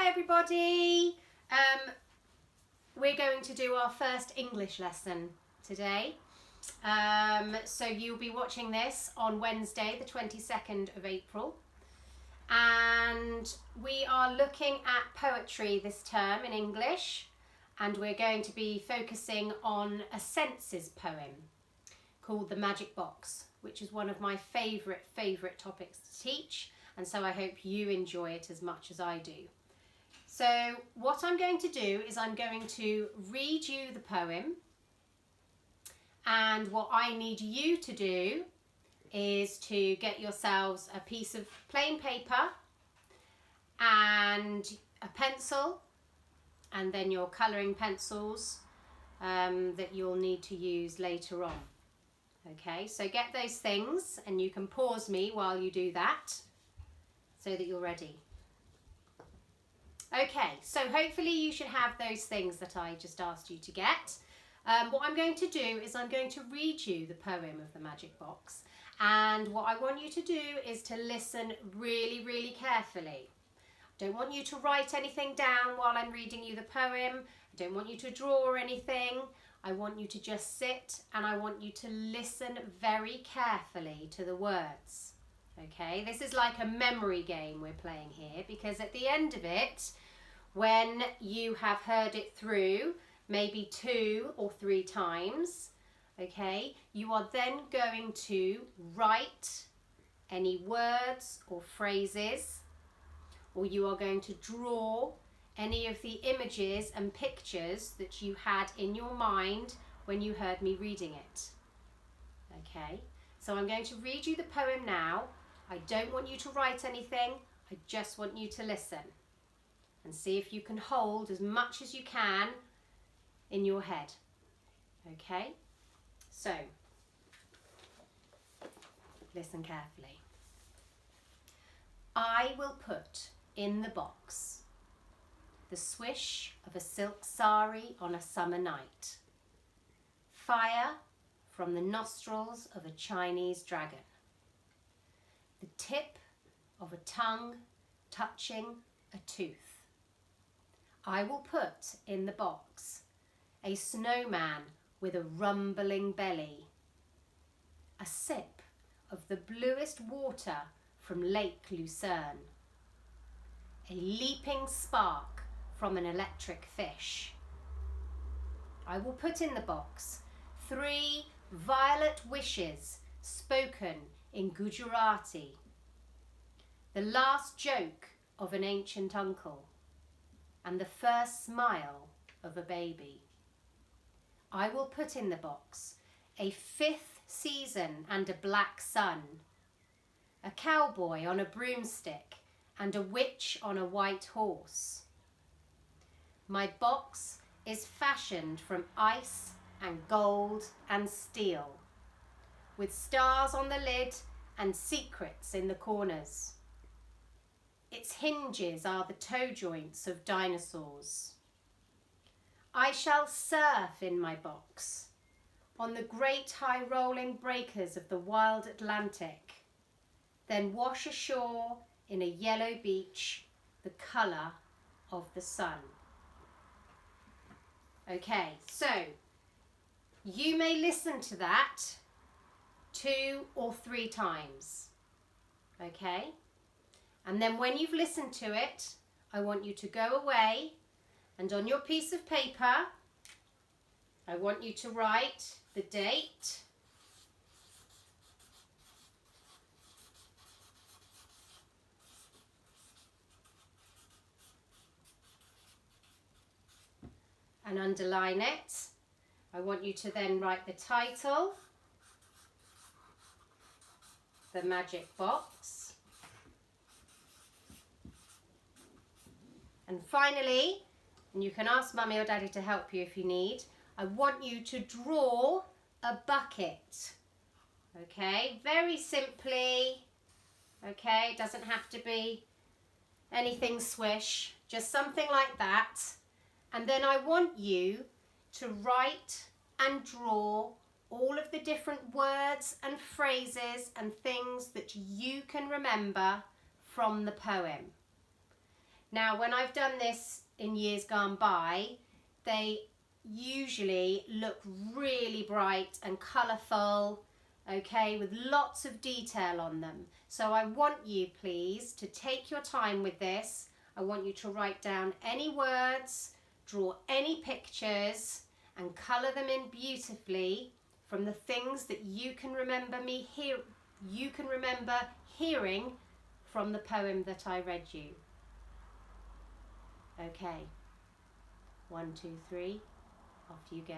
Hi everybody. We're going to do our first English lesson today. So you'll be watching this on Wednesday, the 22nd of April. And we are looking at poetry this term in English. And we're going to be focusing on a senses poem called The Magic Box, which is one of my favourite topics to teach. And so I hope you enjoy it as much as I do. So what I'm going to do is I'm going to read you the poem, and what I need you to do is to get yourselves a piece of plain paper and a pencil, and then your colouring pencils that you'll need to use later on. Okay, so get those things, and you can pause me while you do that so that you're ready. Okay, so hopefully you should have those things that I just asked you to get. What I'm going to do is I'm going to read you the poem of The Magic Box, and what I want you to do is to listen really carefully. I don't want you to write anything down while I'm reading you the poem. I don't want you to draw anything. I want you to just sit, and I want you to listen very carefully to the words. Okay, this is like a memory game we're playing here, because at the end of it, when you have heard it through, maybe 2 or 3 times, okay, you are then going to write any words or phrases, or you are going to draw any of the images and pictures that you had in your mind when you heard me reading it. Okay, so I'm going to read you the poem now. I don't want you to write anything, I just want you to listen and see if you can hold as much as you can in your head. Okay, so listen carefully. I will put in the box the swish of a silk sari on a summer night, fire from the nostrils of a Chinese dragon, the tip of a tongue touching a tooth. I will put in the box a snowman with a rumbling belly, a sip of the bluest water from Lake Lucerne, a leaping spark from an electric fish. I will put in the box 3 violet wishes spoken in Gujarati, the last joke of an ancient uncle, and the first smile of a baby. I will put in the box a 5th season and a black sun, a cowboy on a broomstick and a witch on a white horse. My box is fashioned from ice and gold and steel, with stars on the lid and secrets in the corners. Its hinges are the toe joints of dinosaurs. I shall surf in my box on the great high rolling breakers of the wild Atlantic, then wash ashore in a yellow beach, the colour of the sun. Okay, so you may listen to that 2 or 3 times, okay? And then when you've listened to it, I want you to go away, and on your piece of paper, I want you to write the date, and underline it. I want you to then write the title, The Magic Box. And finally, and you can ask Mummy or Daddy to help you if you need, I want you to draw a bucket. Okay, very simply. Okay, it doesn't have to be anything swish, just something like that. And then I want you to write and draw all of the different words and phrases and things that you can remember from the poem. Now, when I've done this in years gone by, they usually look really bright and colourful, okay, with lots of detail on them. So I want you, please, to take your time with this. I want you to write down any words, draw any pictures, and colour them in beautifully from the things that you can remember hearing from the poem that I read you. Okay, 1, 2, 3, off you go.